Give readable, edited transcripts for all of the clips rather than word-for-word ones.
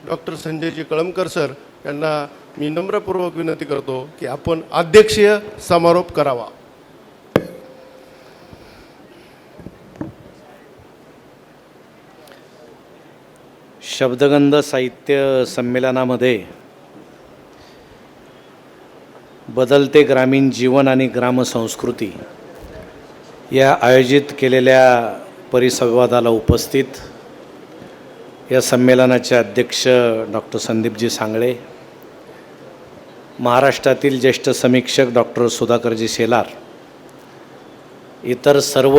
Doctor Sanjayji Kalamkar sir यांना मी नम्रपूर्वक विनंती करतो की आपण अध्यक्षीय समारोप करावा. शब्दगंध साहित्य संमेलनामध्ये बदलते ग्रामीण जीवन आणि ग्रामसंस्कृती या आयोजित केलेल्या परिसंवादाला उपस्थित या संमेलनाचे अध्यक्ष डॉक्टर संदीपजी सांगळे, महाराष्ट्रातील ज्येष्ठ समीक्षक डॉक्टर सुधाकरजी शेलार, इतर सर्व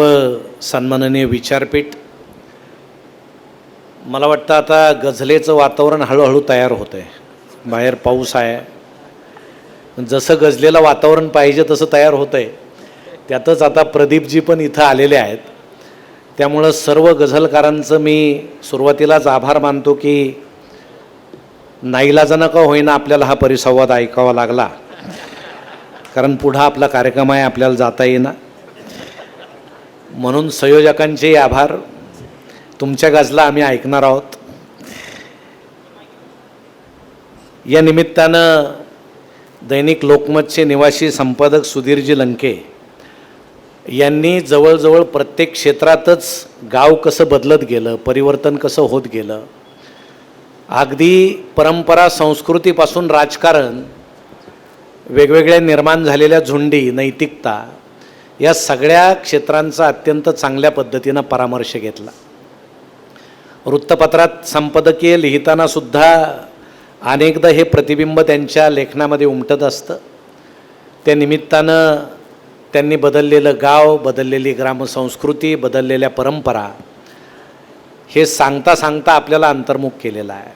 सन्माननीय विचारपीठ. मला वाटतं आता गझलेचं वातावरण हळूहळू तयार होतं आहे. बाहेर पाऊस आहे, जसं गझलेलं वातावरण पाहिजे तसं तयार होतं आहे. त्यातच आता प्रदीपजी पण इथं आलेले आहेत. त्यामुळं सर्व गझलकारांचं मी सुरुवातीलाच आभार मानतो की नाईलाजानं का होईना आपल्याला हा परिसंवाद ऐकावा लागला, कारण पुढं आपला कार्यक्रम आहे, आपल्याला जाता येईना. म्हणून संयोजकांचेही आभार. तुमच्या गझला आम्ही ऐकणार आहोत. या निमित्तानं दैनिक लोकमतचे निवासी संपादक सुधीरजी लंके यांनी जवळजवळ प्रत्येक क्षेत्रातच गाव कसं बदलत गेलं, परिवर्तन कसं होत गेलं, अगदी परंपरा संस्कृतीपासून राजकारण, वेगवेगळ्या निर्माण झालेल्या झुंडी, नैतिकता, या सगळ्या क्षेत्रांचा अत्यंत चांगल्या पद्धतीनं परामर्श घेतला. वृत्तपत्रात संपादकीय लिहिताना सुद्धा अनेकदा हे प्रतिबिंब त्यांच्या लेखनामध्ये उमटत असतं. त्या निमित्तानं त्यांनी बदललेलं गाव, बदललेली ग्रामसंस्कृती, बदललेल्या परंपरा हे सांगता सांगता आपल्याला अंतर्मुख केलेलं आहे.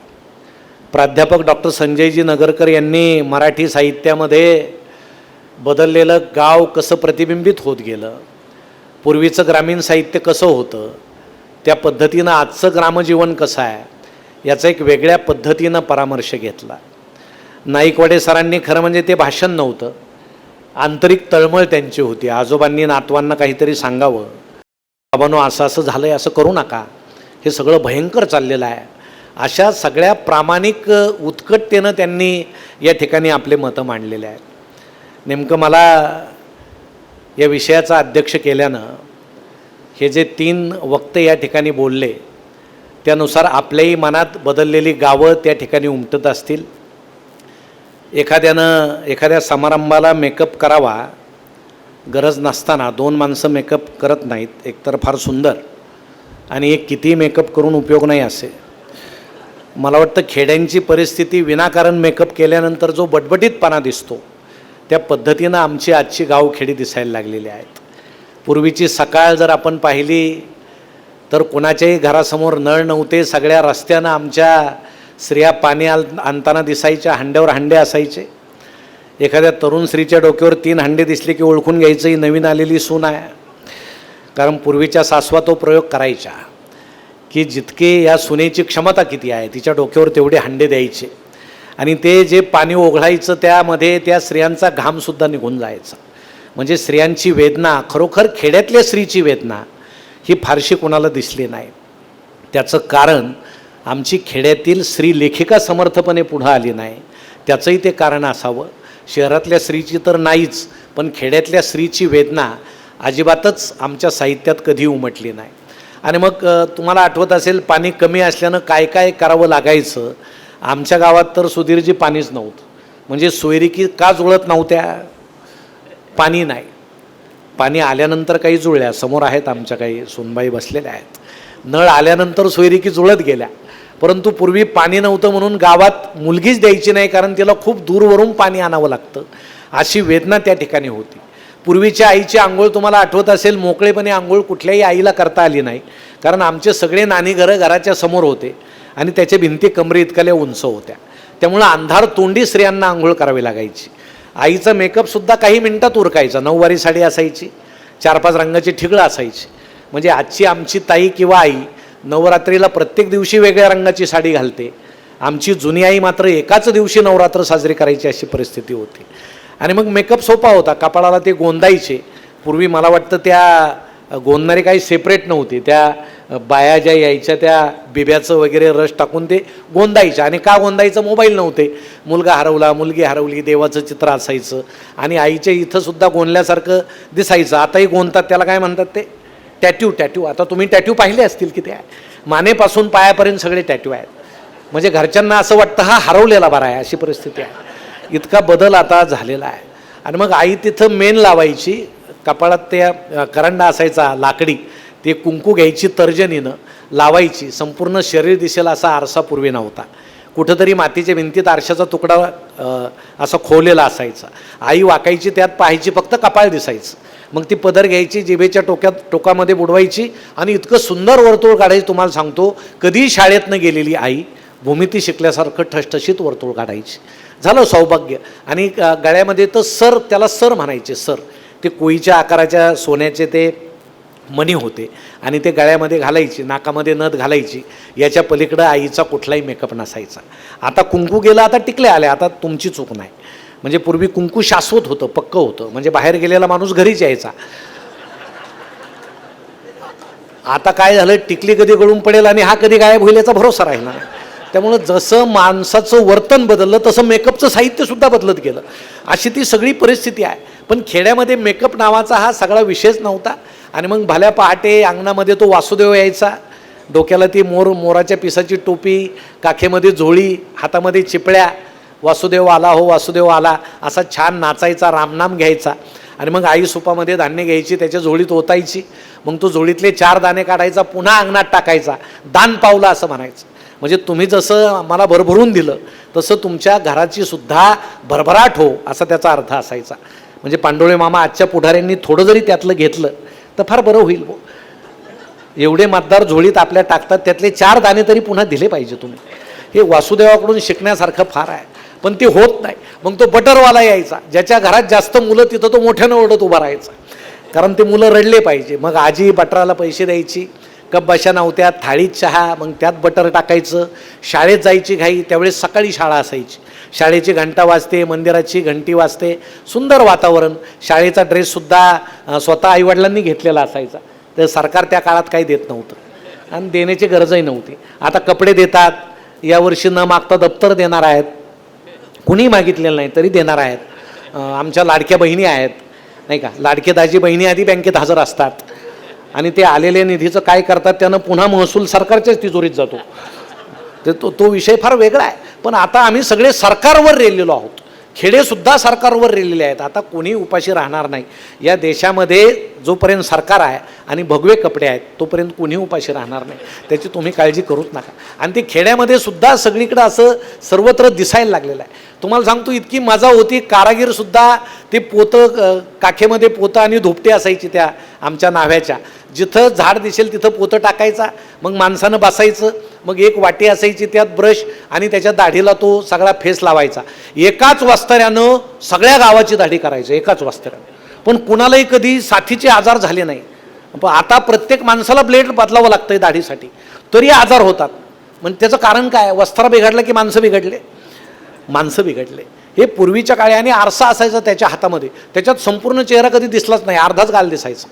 प्राध्यापक डॉक्टर संजयजी नगरकर यांनी मराठी साहित्यामध्ये बदललेलं गाव कसं प्रतिबिंबित होत गेलं, पूर्वीचं ग्रामीण साहित्य कसं होतं, त्या पद्धतीनं आजचं ग्रामजीवन कसं आहे, याचा एक वेगळ्या पद्धतीनं परामर्श घेतला. नाईकवाडे सरांनी खरं म्हणजे ते भाषण नव्हतं, आंतरिक तळमळ त्यांची होती. आजोबांनी नातवांना काहीतरी सांगावं, बाबांनो असं असं झालं आहे, असं करू नका, हे सगळं भयंकर चाललेलं आहे. अशा सगळ्या प्रामाणिक उत्कटतेनं त्यांनी या ठिकाणी आपले मतं मांडलेले आहेत. नेमकं मला या विषयाचा अध्यक्ष केल्यानं हे जे 3 वक्ते या ठिकाणी बोलले, त्यानुसार आपल्याही मनात बदललेली गावं त्या ठिकाणी उमटत असतील. एखाद्यानं एखाद्या समारंभाला मेकअप करावा गरज नसताना 2 माणसं मेकअप करत नाहीत, एकतर फार सुंदर आणि एक किती मेकअप करून उपयोग नाही असे. मला वाटतं खेड्यांची परिस्थिती विनाकारण मेकअप केल्यानंतर जो बटबटीतपणा दिसतो, त्या पद्धतीनं आमची आजची गावखेडी दिसायला लागलेली आहेत. पूर्वीची सकाळ जर आपण पाहिली तर कोणाच्याही घरासमोर नळ नव्हते, सगळ्या रस्त्यानं आमच्या स्त्रिया पाणी आणताना दिसायच्या, हांड्यावर हांडे असायचे. एखाद्या तरुण स्त्रीच्या डोक्यावर 3 हांडे दिसले की ओळखून घ्यायचं ही नवीन आलेली सून आहे. कारण पूर्वीच्या सासवा तो प्रयोग करायच्या की जितके या सुनेची क्षमता किती आहे, तिच्या डोक्यावर तेवढे हांडे द्यायचे आणि ते जे पाणी ओघळायचं त्यामध्ये त्या स्त्रियांचा घामसुद्धा निघून जायचा. म्हणजे स्त्रियांची वेदना, खरोखर खेड्यातल्या स्त्रीची वेदना ही फारशी कोणाला दिसली नाही. त्याचं कारण आमची खेड्यातील स्त्री लेखिका समर्थपणे पुढं आली नाही. त्याचंही ते कारण असावं. शहरातल्या स्त्रीची तर नाहीच, पण खेड्यातल्या स्त्रीची वेदना अजिबातच आमच्या साहित्यात कधी उमटली नाही. आणि मग तुम्हाला आठवत असेल पाणी कमी असल्यानं काय काय करावं लागायचं. आमच्या गावात तर सुधीरजी पाणीच नव्हतं. म्हणजे सोयरिकी का जुळत नव्हत्या? पाणी नाही. पाणी आल्यानंतर काही जुळल्या, समोर आहेत आमच्या काही सुनबाई बसलेल्या आहेत. नळ आल्यानंतर सोयरिकी जुळत गेल्या. परंतु पूर्वी पाणी नव्हतं म्हणून गावात मुलगीच द्यायची नाही, कारण तिला खूप दूरवरून पाणी आणावं लागतं, अशी वेदना त्या ठिकाणी होती. पूर्वीच्या आईची आंघोळ तुम्हाला आठवत असेल, मोकळेपणे आंघोळ कुठल्याही आईला करता आली नाही, कारण आमचे सगळे नानी घरं घराच्या समोर होते आणि त्याच्या भिंती कमरे इतकल्या उंच होत्या. त्यामुळं अंधार तोंडी स्त्रियांना आंघोळ करावी लागायची. आईचा मेकअपसुद्धा काही मिनटात उरकायचा. 9वारी साडी असायची, 4-5 रंगाची ठिगळं असायची. म्हणजे आजची आमची ताई किंवा आई नवरात्रीला प्रत्येक दिवशी वेगळ्या रंगाची साडी घालते. आमची जुनी आई मात्र एकाच दिवशी नवरात्र साजरी करायची अशी परिस्थिती होती. आणि मग मेकअप सोपा होता, कपाळाला ते गोंदायचे. पूर्वी मला वाटतं त्या गोंदणारे काही सेपरेट नव्हते, त्या बाया ज्या यायच्या त्या बिब्याचं वगैरे रस टाकून ते गोंदायच्या. आणि का गोंदायचं? मोबाईल नव्हते, मुलगा हरवला, मुलगी हरवली, देवाचं चित्र असायचं आणि आईच्या इथंसुद्धा गोंदल्यासारखं दिसायचं. आताही गोंदतात, त्याला काय म्हणतात ते टॅट्यू. आता तुम्ही टॅट्यू पाहिले असतील की, त्या मानेपासून पायापर्यंत सगळे टॅट्यू आहेत. म्हणजे घरच्यांना असं वाटतं हा हरवलेला बरा आहे, अशी परिस्थिती आहे. इतका बदल आता झालेला आहे. आणि मग आई तिथं मेन लावायची, कपाळात त्या करंडा असायचा लाकडी, ते कुंकू घ्यायची तर्जनीनं लावायची, संपूर्ण शरीर दिसेल असा आरसा पूर्वी नव्हता. कुठंतरी मातीच्या भिंतीत आरशाचा तुकडा असा खोवलेला असायचा. आई वाकायची, त्यात पाहायची, फक्त कपाळ दिसायचं. मग ती पदर घ्यायची, जिभेच्या टोकामध्ये बुडवायची आणि इतकं सुंदर वर्तुळ काढायचं. तुम्हाला सांगतो, कधी शाळेतनं गेलेली आई भूमिती शिकल्यासारखं ठसठशीत वर्तुळ काढायची. झालं सौभाग्य. आणि गळ्यामध्ये तर सर, त्याला सर म्हणायचे, सर. ते कोळीच्या आकाराच्या सोन्याचे ते मणी होते आणि ते गळ्यामध्ये घालायची, नाकामध्ये नथ घालायची. याच्या पलीकडं आईचा कुठलाही मेकअप नसायचा. आता कुंकू गेला, आता टिकले आले. आता तुमची चूक नाही. म्हणजे पूर्वी कुंकू शाश्वत होतं, पक्कं होतं. म्हणजे बाहेर गेलेला माणूस घरीच यायचा. आता काय झालं, टिकली कधी गळून पडेल आणि हा कधी गायब होईल याचा भरोसा राहिला नाही. त्यामुळं जसं माणसाचं वर्तन बदललं तसं मेकअपचं साहित्यसुद्धा बदलत गेलं. अशी ती सगळी परिस्थिती आहे. पण खेड्यामध्ये मेकअप नावाचा हा सगळा विषयच नव्हता. आणि मग भल्या पहाटे अंगणामध्ये तो वासुदेव यायचा, डोक्याला ती मोराच्या पिसाची टोपी, काखेमध्ये झोळी, हातामध्ये चिपळ्या, वासुदेव आला हो वासुदेव आला असा छान नाचायचा, रामनाम घ्यायचा. आणि मग आई सुपामध्ये धान्य घ्यायची, त्याच्या झोळीत ओतायची. मग तो झोळीतले 4 दाणे काढायचा, पुन्हा अंगणात टाकायचा, दान पावलं असं म्हणायचं. म्हणजे तुम्ही जसं मला भरभरून दिलं तसं तुमच्या घराची सुद्धा भरभराट हो, असा त्याचा अर्थ असायचा. म्हणजे पांडोळे मामा आजच्या पुढाऱ्यांनी थोडं जरी त्यातलं घेतलं तर फार बरं होईल. एवढे मतदार झोळीत आपल्या टाकतात, त्यातले 4 दाणे तरी पुन्हा दिले पाहिजे तुम्ही. हे वासुदेवाकडून शिकण्यासारखं फार आहे. पण ते होत नाही. मग तो बटरवाला यायचा, ज्याच्या घरात जास्त मुलं तिथं तो मोठ्यानं ओरडत उभा राहायचा, कारण ते मुलं रडले पाहिजे. मग आजी बटराला पैसे द्यायची, कप बशा नव्हत्या, थाळीत चहा, मग त्यात बटर टाकायचं. शाळेत जायची घाई, त्यावेळेस सकाळी शाळा असायची. शाळेची घंटा वाजते, मंदिराची घंटी वाजते, सुंदर वातावरण. शाळेचा ड्रेससुद्धा स्वतः आईवडिलांनी घेतलेला असायचा. तर सरकार त्या काळात काही देत नव्हतं आणि देण्याची गरजही नव्हती. आता कपडे देतात, यावर्षी न मागता दप्तर देणार आहेत, कुणी मागितलेलं नाही तरी देणार आहेत. आमच्या लाडक्या बहिणी आहेत नाही का, लाडके दाजी बहिणी आधी बँकेत हजर असतात आणि ते आलेल्या निधीचं काय करतात, त्यानं पुन्हा महसूल सरकारच्याच तिजोरीत जातो. ते तो विषय फार वेगळा आहे. पण आता आम्ही सगळे सरकारवर रेललेलो आहोत. खेडेसुद्धा सरकारवर रेललेले आहेत. आता कोणी उपाशी राहणार नाही. या देशामध्ये जोपर्यंत सरकार आहे आणि भगवे कपडे आहेत तोपर्यंत कोणी उपाशी राहणार नाही. त्याची तुम्ही काळजी करूच नका. आणि ते खेड्यामध्ये सुद्धा सगळीकडं असं सर्वत्र दिसायला लागलेलं आहे. तुम्हाला सांगतो, इतकी मजा होती. कारागीरसुद्धा ते पोतं, काखेमध्ये पोतं आणि धोपटे असायची त्या आमच्या नाव्याच्या. जिथं झाड दिसेल तिथं पोतं टाकायचा, मग माणसानं बसायचं. मग एक वाटी असायची, त्यात ब्रश आणि त्याच्या दाढीला तो सगळा फेस लावायचा. एकाच वस्त्र्यानं सगळ्या गावाची दाढी करायचं, एकाच वस्त्र्यानं. पण कुणालाही कधी साथीचे आजार झाले नाही. पण आता प्रत्येक माणसाला ब्लेड बदलावं लागतंय दाढीसाठी, तरी आजार होतात. म्हणजे त्याचं कारण काय? वस्त्र बिघडलं की माणसं बिघडले? माणसं बिघडले. हे पूर्वीच्या काळी. आणि आरसा असायचा त्याच्या हातामध्ये, त्याच्यात संपूर्ण चेहरा कधी दिसलाच नाही, अर्धाच गाल दिसायचा.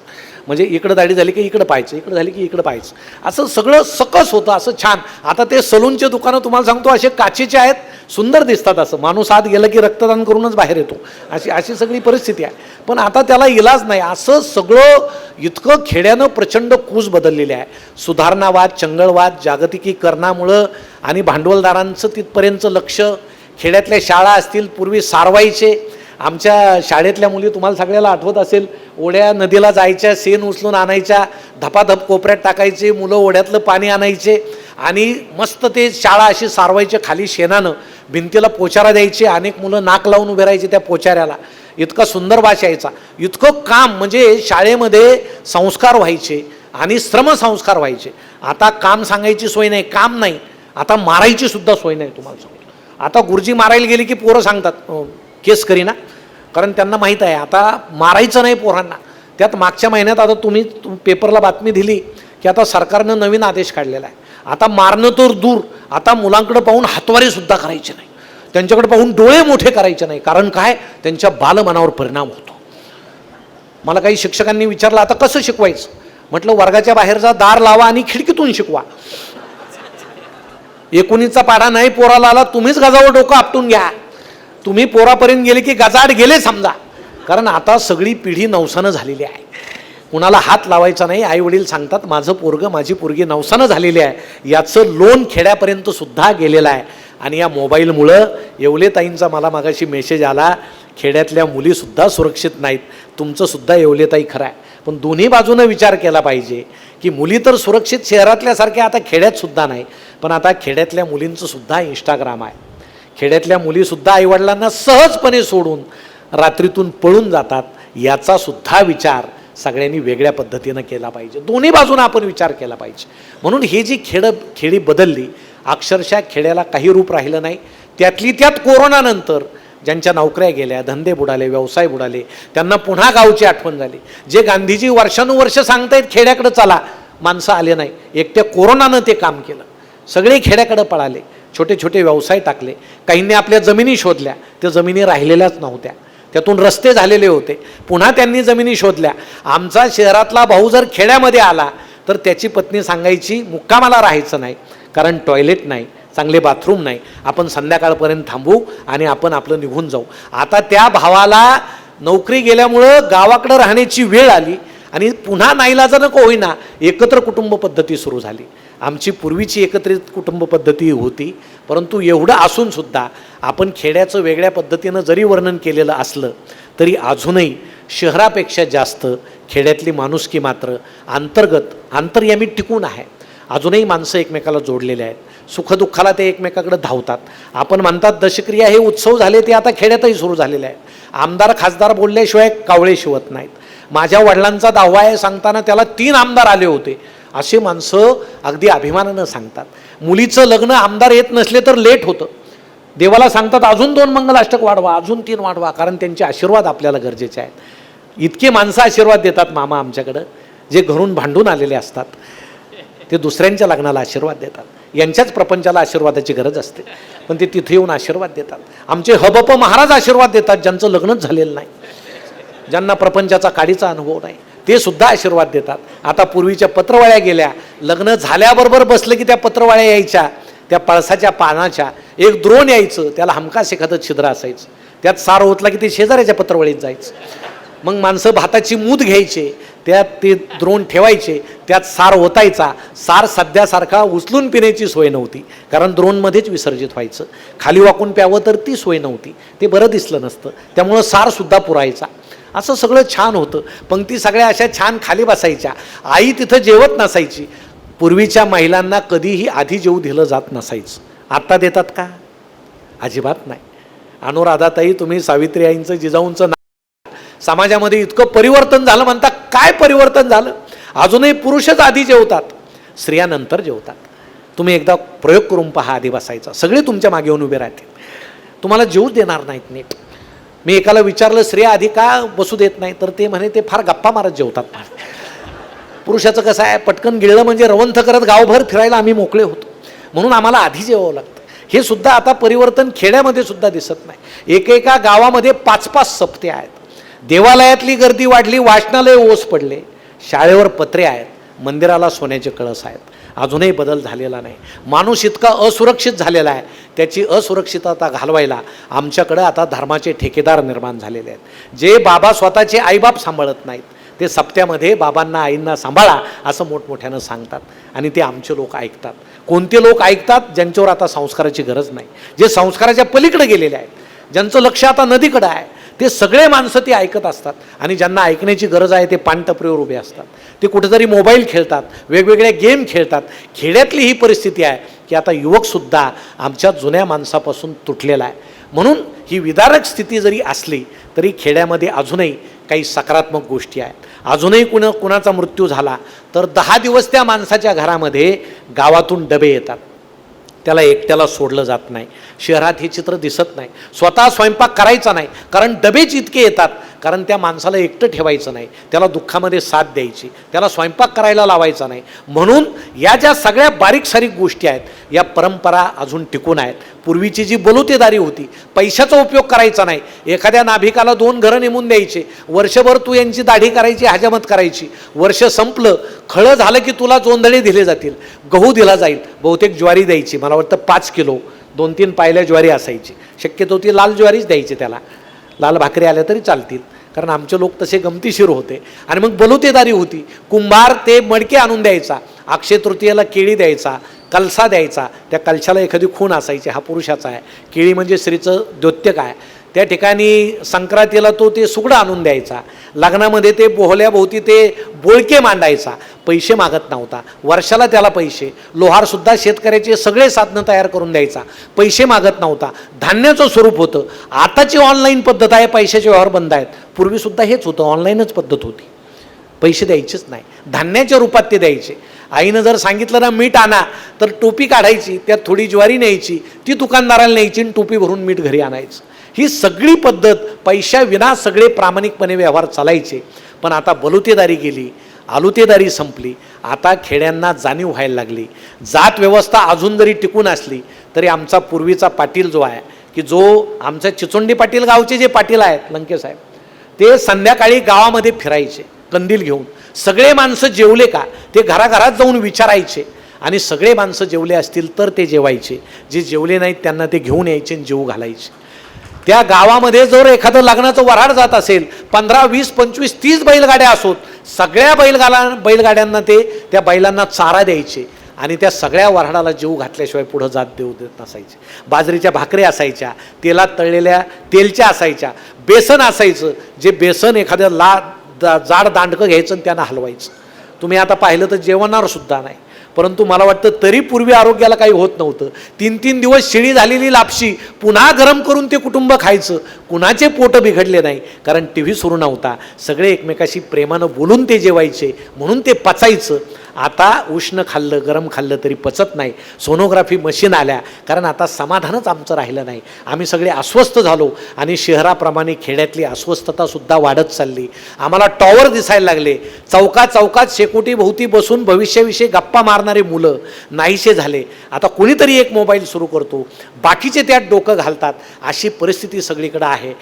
म्हणजे इकडं दाढी झाली की इकडं पाहायचं, इकडं झाली की इकडं पाहायचं, असं सगळं सकस होतं, असं छान. आता ते सलूनचे दुकानं तुम्हाला सांगतो असे काचेचे आहेत, सुंदर दिसतात. असं माणूस आत गेलं की रक्तदान करूनच बाहेर येतो, अशी सगळी परिस्थिती आहे. पण आता त्याला इलाज नाही. असं सगळं इतकं खेड्यानं प्रचंड कूच बदललेली आहे. सुधारणावाद, चंगळवाद, जागतिकीकरणामुळं आणि भांडवलदारांचं तिथपर्यंतचं लक्ष. खेड्यातल्या शाळा असतील, पूर्वी सारवायचे. आमच्या शाळेतल्या मुली तुम्हाला सगळ्याला आठवत असेल, ओढ्या नदीला जायच्या, सेन उचलून आणायच्या, धपाधप कोपऱ्यात टाकायचे, मुलं ओढ्यातलं पाणी आणायचे आणि मस्त ते शाळा अशी सारवायचे. खाली शेणानं भिंतीला पोचारा द्यायचे, अनेक मुलं नाक लावून उभे राहायचे त्या पोचाऱ्याला. इतका सुंदर वास यायचा. इतकं काम, म्हणजे शाळेमध्ये संस्कार व्हायचे आणि श्रमसंस्कार व्हायचे. आता काम सांगायची सोय नाही, काम नाही. आता मारायची सुद्धा सोय नाही. तुम्हाला सांगतो, आता गुरुजी मारायला गेली की पोरं सांगतात केस करीना, कारण त्यांना माहीत आहे आता मारायचं नाही पोरांना. त्यात मागच्या महिन्यात आता तुम्ही पेपरला बातमी दिली की आता सरकारनं नवीन आदेश काढलेला आहे. आता मारणं तर दूर, आता मुलांकडे पाहून हातवारीसुद्धा करायचे नाही, त्यांच्याकडे पाहून डोळे मोठे करायचे नाही. कारण काय? त्यांच्या बालमनावर परिणाम होतो. मला काही शिक्षकांनी विचारलं आता कसं शिकवायचं, म्हटलं वर्गाच्या बाहेरचा दार लावा आणि खिडकीतून शिकवा. 19चा पाढा नाही पोराला आला, तुम्हीच गजावर डोकं आपटून घ्या. तुम्ही पोरापर्यंत गेले की गजाआड गेले समजा. कारण आता सगळी पिढी नवसानं झालेली आहे. कुणाला हात लावायचा नाही. आई वडील सांगतात माझं पोरगं माझी पोरगी नवसानं झालेली आहे. याचं लोन खेड्यापर्यंत सुद्धा गेलेलं आहे. आणि या मोबाईलमुळं येवलेताईंचा मला मागाशी मेसेज आला, खेड्यातल्या मुलीसुद्धा सुरक्षित नाहीत. तुमचंसुद्धा येवलेताई खरं आहे, पण दोन्ही बाजूनं विचार केला पाहिजे की मुली तर सुरक्षित शहरातल्यासारख्या आता खेड्यातसुद्धा नाही, पण आता खेड्यातल्या मुलींचं सुद्धा इंस्टाग्राम आहे. खेड्यातल्या मुलीसुद्धा आईवडिलांना सहजपणे सोडून रात्रीतून पळून जातात. याचा सुद्धा विचार सगळ्यांनी वेगळ्या पद्धतीनं केला पाहिजे. दोन्ही बाजूनं आपण विचार केला पाहिजे. म्हणून ही जी खेडी बदलली, अक्षरशः खेड्याला काही रूप राहिलं नाही. त्यातली त्यात कोरोनानंतर ज्यांच्या नोकऱ्या गेल्या, धंदे बुडाले, व्यवसाय बुडाले, त्यांना पुन्हा गावची आठवण झाली. जे गांधीजी वर्षानुवर्ष सांगतायत खेड्याकडे चला, माणसं आले नाही. एकट्या कोरोनानं ते काम केलं. सगळे खेड्याकडे पळाले, छोटे छोटे व्यवसाय टाकले. काहींनी आपल्या जमिनी शोधल्या, त्या जमिनी राहिलेल्याच नव्हत्या, त्यातून रस्ते झालेले होते. पुन्हा त्यांनी जमिनी शोधल्या. आमचा शहरातला भाऊ जर खेड्यामध्ये आला तर त्याची पत्नी सांगायची मुक्कामाला राहायचं नाही, कारण टॉयलेट नाही, चांगले बाथरूम नाही, आपण संध्याकाळपर्यंत थांबू आणि आपण आपलं निघून जाऊ. आता त्या भावाला नोकरी गेल्यामुळं गावाकडं राहण्याची वेळ आली आणि पुन्हा नाईलाजानं का होईना एकत्र कुटुंब पद्धती सुरू झाली. आमची पूर्वीची एकत्रित कुटुंब पद्धती होती, परंतु एवढं असूनसुद्धा आपण खेड्याचं वेगळ्या पद्धतीनं जरी वर्णन केलेलं असलं तरी अजूनही शहरापेक्षा जास्त खेड्यातली माणुसकी मात्र अंतर्यामी टिकून आहे. अजूनही माणसं एकमेकाला जोडलेले आहेत. सुखदुःखाला ते एकमेकाकडे धावतात. आपण म्हणतात दशक्रिया हे उत्सव झाले, ते आता खेड्यातही सुरू झालेले आहेत. आमदार खासदार बोलल्याशिवाय कावळे शिवत नाहीत. माझ्या वडिलांचा 10वा आहे सांगताना त्याला 3 आमदार आले होते, असे माणसं अगदी अभिमानानं सांगतात. मुलीचं लग्न आमदार येत नसले तर लेट होतं. देवाला सांगतात अजून 2 मंगलाष्टक वाढवा, अजून 3 वाढवा, कारण त्यांचे आशीर्वाद आपल्याला गरजेचे आहेत. इतके माणसं आशीर्वाद देतात मामा आमच्याकडं, जे घरून भांडून आलेले असतात ते दुसऱ्यांच्या लग्नाला आशीर्वाद देतात. यांच्याच प्रपंचाला आशीर्वादाची गरज असते, पण ते तिथे येऊन आशीर्वाद देतात. आमचे हबप महाराज आशीर्वाद देतात, ज्यांचं लग्नच झालेलं नाही, ज्यांना प्रपंचाचा काडीचा अनुभव नाही, ते सुद्धा आशीर्वाद देतात. आता पूर्वीच्या पत्रवाळ्या गेल्या, लग्न झाल्याबरोबर बसलं की त्या पत्रवाळ्या यायच्या, त्या पळसाच्या पानाच्या एक द्रोण यायचं, त्याला हमखास एखादं छिद्र असायचं, त्यात सार ओतला की ते शेजाऱ्याच्या पत्रवळीत जायचं. मग माणसं भाताची मूद घ्यायचे, त्यात ते द्रोण ठेवायचे, त्यात सार ओतायचा. सार सध्यासारखा उचलून पिण्याची सोय नव्हती, कारण द्रोणमध्येच विसर्जित व्हायचं. खाली वाकून प्यावं तर ती सोय नव्हती, ते बरं दिसलं नसतं, त्यामुळं सारसुद्धा पुरायचा. असं सगळं छान होतं. पंक्ती सगळ्या अशा छान खाली बसायच्या. आई तिथं जेवत नसायची. पूर्वीच्या महिलांना कधीही आधी जेवू दिलं जात नसायचं. आत्ता देतात का? अजिबात नाही. अनुराधाताई, तुम्ही सावित्री आईंचं जिजाऊंचं समाजामध्ये इतकं परिवर्तन झालं म्हणता. काय परिवर्तन झालं? अजूनही पुरुषच आधी जेवतात, स्त्रिया नंतर जेवतात. तुम्ही एकदा प्रयोग करून पहा आधी बसायचा. सगळे तुमच्या मागे येऊन उभे राहतील, तुम्हाला जेवूच देणार नाहीत नीट. मी एकाला विचारलं स्त्रिया आधी का बसू देत नाही, तर ते म्हणे ते फार गप्पा मारत जेवतात. पुरुषाचं कसं आहे, पटकन गिळलं म्हणजे रवंथ करत गावभर फिरायला आम्ही मोकळे होतो, म्हणून आम्हाला आधी जेवावं लागतं. हे सुद्धा आता परिवर्तन खेड्यामध्ये सुद्धा दिसत नाही. एकेका गावामध्ये 5-5 सप्ते आहेत. देवालयातली गर्दी वाढली, वाचनालय ओस पडले, शाळेवर पत्रे आहेत, मंदिराला सोन्याचे कळस आहेत. अजूनही बदल झालेला नाही. माणूस इतका असुरक्षित झालेला आहे, त्याची असुरक्षितता घालवायला आमच्याकडे आता धर्माचे ठेकेदार निर्माण झालेले आहेत. जे बाबा स्वतःचे आईबाप सांभाळत नाहीत, ते सप्त्यामध्ये बाबांना आईंना सांभाळा असं मोठमोठ्यानं सांगतात आणि ते आमचे लोक ऐकतात. कोणते लोक ऐकतात? ज्यांच्यावर आता संस्काराची गरज नाही, जे संस्काराच्या पलीकडे गेलेले आहेत, ज्यांचं लक्ष आता नदीकडं आहे, ते सगळे माणसं ते ऐकत असतात. आणि ज्यांना ऐकण्याची गरज आहे ते पानटपरीवर उभे असतात, ते कुठेतरी मोबाईल खेळतात, वेगवेगळ्या गेम खेळतात. खेड्यातली ही परिस्थिती आहे की आता युवकसुद्धा आमच्या जुन्या माणसापासून तुटलेला आहे. म्हणून ही विदारक स्थिती जरी असली तरी खेड्यामध्ये अजूनही काही सकारात्मक गोष्टी आहेत. अजूनही कुणाचा मृत्यू झाला तर 10 दिवस त्या माणसाच्या घरामध्ये गावातून डबे येतात, त्याला एकट्याला सोडलं जात नाही. शहरात हे चित्र दिसत नाही. स्वतः स्वयंपाक करायचा नाही, कारण डबेच इतके येतात, कारण त्या माणसाला एकटं ठेवायचं नाही, त्याला दुःखामध्ये साथ द्यायची, त्याला स्वयंपाक करायला लावायचा नाही. म्हणून या ज्या सगळ्या बारीक सारीक गोष्टी आहेत या परंपरा अजून टिकून आहेत. पूर्वीची जी बलुतेदारी होती, पैशाचा उपयोग करायचा नाही, एखाद्या नाभिकाला 2 घरं नेमून द्यायचे, वर्षभर तू यांची दाढी करायची, हजामत करायची, वर्ष संपलं, खळं झालं की तुला जोंधळे दिले जातील, गहू दिला जाईल, बहुतेक ज्वारी द्यायची, मला वाटतं 5 किलो 2-3 पायल्या ज्वारी असायची, शक्यतो ती लाल ज्वारीच द्यायची, त्याला लाल भाकरी आल्या तरी चालतील, कारण आमचे लोक तसे गमतीशीर होते. आणि मग बलुतेदारी होती, कुंभार ते मडके आणून द्यायचा, अक्षय तृतीयेला केळी द्यायचा, कलसा द्यायचा, त्या कलशाला एखादी खूण असायची, हा पुरुषाचा आहे, केळी म्हणजे स्त्रीचं द्योत्यक आहे, त्या ठिकाणी संक्रांतीला तो ते सुगडं आणून द्यायचा, लग्नामध्ये ते बोहल्याभोवती ते बोळके मांडायचा, पैसे मागत नव्हता, वर्षाला त्याला पैसे, लोहारसुद्धा शेतकऱ्याचे सगळे साधनं तयार करून द्यायचा, पैसे मागत नव्हता, धान्याचं स्वरूप होतं. आताची ऑनलाईन पद्धत आहे, पैशाचे व्यवहार बंद आहेत, पूर्वीसुद्धा हेच होतं, ऑनलाईनच पद्धत होती, पैसे द्यायचेच नाही, धान्याच्या रूपात ते द्यायचे. आईनं जर सांगितलं ना मीठ आणा, तर टोपी काढायची, त्यात थोडी ज्वारी न्यायची, ती दुकानदाराला न्यायची आणि टोपी भरून मीठ घरी आणायचं. ही सगळी पद्धत पैशाविना सगळे प्रामाणिकपणे व्यवहार चालायचे. पण आता बलुतेदारी गेली, आलुतेदारी संपली, आता खेड्यांना जाणीव व्हायला लागली. जात व्यवस्था अजून जरी टिकून असली तरी आमचा पूर्वीचा पाटील जो आहे, की जो आमच्या चिचोंडी पाटील गावचे जे पाटील आहेत लंके साहेब, ते संध्याकाळी गावामध्ये फिरायचे कंदील घेऊन, सगळे माणसं जेवले का ते घराघरात जाऊन विचारायचे, आणि सगळे माणसं जेवले असतील तर ते जेवायचे, जे जेवले नाहीत त्यांना ते घेऊन यायचे आणि जेवू घालायचे. त्या गावामध्ये जर एखादं लग्नाचं वऱ्हाड जात असेल, 15, 20, 25, 30 बैलगाड्या असोत, सगळ्या बैलगाड्यांना ते त्या बैलांना चारा द्यायचे आणि त्या सगळ्या वऱ्हाडाला जीव घातल्याशिवाय पुढं जात देऊ देत नसायचे. बाजरीच्या भाकरी असायच्या, तेलात तळलेल्या तेलच्या असायच्या, बेसन असायचं, जे बेसन एखाद्या जाड दांडकं घ्यायचं आणि त्यांना हलवायचं. तुम्ही आता पाहिलं तर जेवणार सुद्धा नाही, परंतु मला वाटतं तरी पूर्वी आरोग्याला काही होत नव्हतं. 3-3 दिवस शिळी झालेली लापशी पुन्हा गरम करून ते कुटुंब खायचं, कुणाचे पोटं बिघडले नाही, कारण टी व्ही सुरू नव्हता, सगळे एकमेकाशी प्रेमानं बोलून ते जेवायचे, म्हणून ते पचायचं. आता उष्ण खाल्लं गरम खाल्लं तरी पचत नाही, सोनोग्राफी मशीन आल्या, कारण आता समाधानच आमचं राहिलं नाही, आम्ही सगळे अस्वस्थ झालो आणि शहराप्रमाणे खेड्यातली अस्वस्थतासुद्धा वाढत चालली. आम्हाला टॉवर दिसायला लागले, चौकात शेकोटी भोवती बसून भविष्याविषयी गप्पा मारणारे मुलं नाहीसे झाले. आता कोणीतरी एक मोबाईल सुरू करतो, बाकीचे त्यात डोकं घालतात, अशी परिस्थिती सगळीकडे आहे.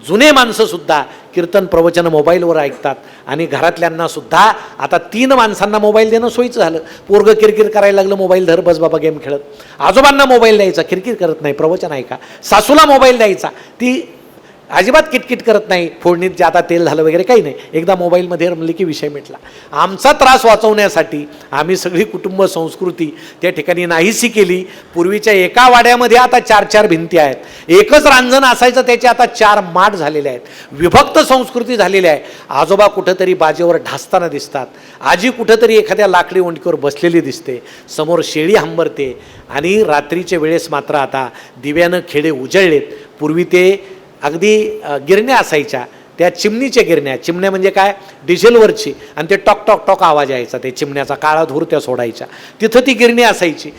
जुने माणसंसुद्धा कीर्तन प्रवचन मोबाईलवर ऐकतात आणि घरातल्यांना सुद्धा आता 3 माणसांना मोबाईल देणं सोयीचं झालं. पोरगं किरकिर करायला लागलं, मोबाईल धर बस बाबा गेम खेळत, आजोबांना मोबाईल द्यायचा, किरकिर करत नाही, प्रवचन ऐका, सासूला मोबाईल द्यायचा, ती अजिबात किटकिट करत नाही, फोडणीत जाता तेल झालं वगैरे काही नाही, एकदा मोबाईलमध्ये रमली की विषय मिटला. आमचा त्रास वाचवण्यासाठी आम्ही सगळी कुटुंब संस्कृती त्या ठिकाणी नाहीशी केली. पूर्वीच्या एका वाड्यामध्ये आता 4-4 भिंती आहेत, एकच रांजण असायचं त्याचे आता 4 माठ झालेले आहेत, विभक्त संस्कृती झालेली आहे. आजोबा कुठंतरी बाजेवर ढासताना दिसतात, आजी कुठंतरी एखाद्या लाकडी ओंडकीवर बसलेली दिसते, समोर शेळी हंबरते, आणि रात्रीच्या वेळेस मात्र आता दिव्यानं खेडे उजळलेत. पूर्वी ते अगदी गिरण्या असायच्या, त्या चिमणीच्या गिरण्या, चिमण्या म्हणजे काय, डिझेलवरची, आणि ते टॉक टॉक टॉक आवाज यायचा, ते चिमण्याचा काळा धूर त्या सोडायच्या, तिथं ती गिरणी असायची.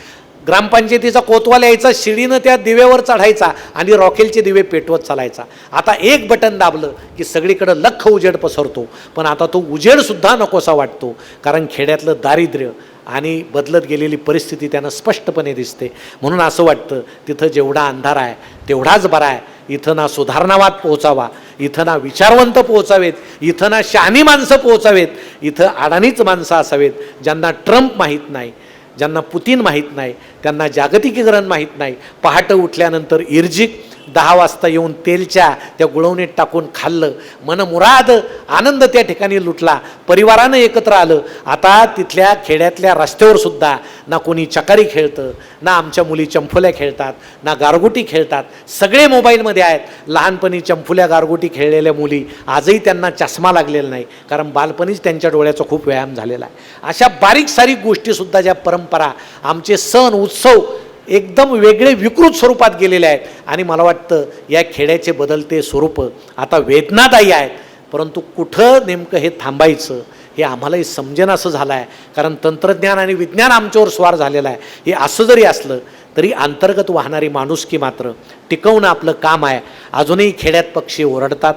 ग्रामपंचायतीचा कोतवाल यायचा, शिडीनं त्या दिव्यावर चढायचा आणि रॉकेलचे दिवे पेटवत चालायचा. आता एक बटन दाबलं की सगळीकडं लख्ख उजेड पसरतो, पण आता तो उजेडसुद्धा नकोसा वाटतो, कारण खेड्यातलं दारिद्र्य आणि बदलत गेलेली परिस्थिती त्यांना स्पष्टपणे दिसते. म्हणून असं वाटतं तिथं जेवढा अंधार आहे तेवढाच बरा आहे. इथं ना सुधारणावाद पोहोचावा, इथं ना विचारवंत पोहोचावेत, इथं ना शहाणी माणसं पोहोचावेत, इथं अडाणीच माणसं असावेत, ज्यांना ट्रम्प माहीत नाही, ज्यांना पुतीन माहीत नाही, त्यांना जागतिकीकरण माहीत नाही. पहाटे उठल्यानंतर इर्जिक 10 वाजता येऊन तेलच्या त्या गुळवणीत टाकून खाल्लं, मनमुराद आनंद त्या ठिकाणी लुटला, परिवारानं एकत्र आलं. आता तिथल्या खेड्यातल्या रस्त्यावर सुद्धा ना कोणी चकारी खेळतं, ना आमच्या मुली चंफुल्या खेळतात, ना गारगोटी खेळतात, सगळे मोबाईलमध्ये आहेत. लहानपणी चंफुल्या गारगोटी खेळलेल्या मुली आजही त्यांना चष्मा लागलेला नाही, कारण बालपणीच त्यांच्या डोळ्याचा खूप व्यायाम झालेला आहे. अशा बारीक सारीक गोष्टीसुद्धा ज्या परंपरा, आमचे सण उत्सव एकदम वेगळे विकृत स्वरूपात गेलेले आहेत. आणि मला वाटतं या खेड्याचे बदलते स्वरूप आता वेदनादायी आहेत, परंतु कुठं नेमकं हे थांबायचं हे आम्हालाही समजेनासं झालं आहे, कारण तंत्रज्ञान आणि विज्ञान आमच्यावर स्वार झालेलं आहे. हे असं जरी असलं तरी अंतर्गत वाहणारी माणुसकी मात्र टिकवणं आपलं काम आहे. अजूनही खेड्यात पक्षी ओरडतात,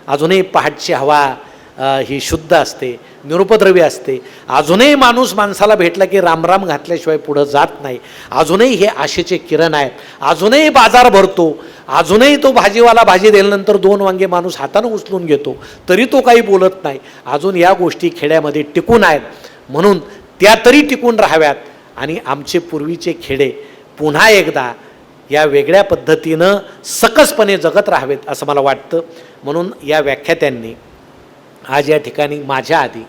अजूनही पहाटची हवा ही शुद्ध असते, निरुपद्रवी असते. अजूनही माणूस माणसाला भेटला की रामराम घातल्याशिवाय पुढं जात नाही. अजूनही हे आशेचे किरण आहेत. अजूनही बाजार भरतो. अजूनही तो भाजीवाला भाजी दिल्यानंतर 2 वांगे माणूस हातानं उचलून घेतो, तरी तो काही बोलत नाही. अजून या गोष्टी खेड्यामध्ये टिकून आहेत. म्हणून त्या तरी टिकून राहाव्यात आणि आमचे पूर्वीचे खेडे पुन्हा एकदा या वेगळ्या पद्धतीनं सकसपणे जगत राहावेत असं मला वाटतं. म्हणून या व्याख्यात्यांनी आज या ठिकाणी माझ्या आधी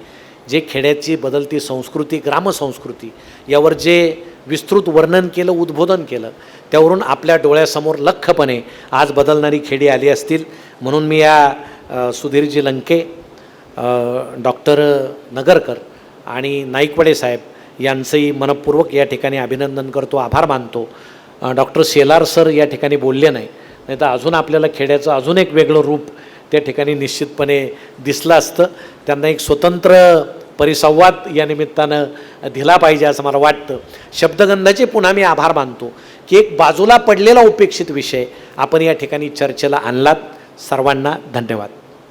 जे खेड्याची बदलती संस्कृती, ग्रामसंस्कृती यावर जे विस्तृत वर्णन केलं, उद्बोधन केलं, त्यावरून आपल्या डोळ्यासमोर लख्खपणे आज बदलणारी खेडी आली असतील. म्हणून मी या सुधीरजी लंके, डॉक्टर नगरकर आणि नाईकवाडे साहेब यांचंही मनपूर्वक या ठिकाणी अभिनंदन करतो, आभार मानतो. डॉक्टर शेलार सर या ठिकाणी बोलले नाही तर अजून आपल्याला खेड्याचं अजून एक वेगळं रूप त्या ठिकाणी निश्चितपणे दिसलं असतं. त्यांना एक स्वतंत्र परिसंवाद या निमित्तानं दिला पाहिजे असं मला वाटतं. शब्दगंधाचे पुन्हा मी आभार मानतो की एक बाजूला पडलेला उपेक्षित विषय आपण या ठिकाणी चर्चेला आणलात. सर्वांना धन्यवाद.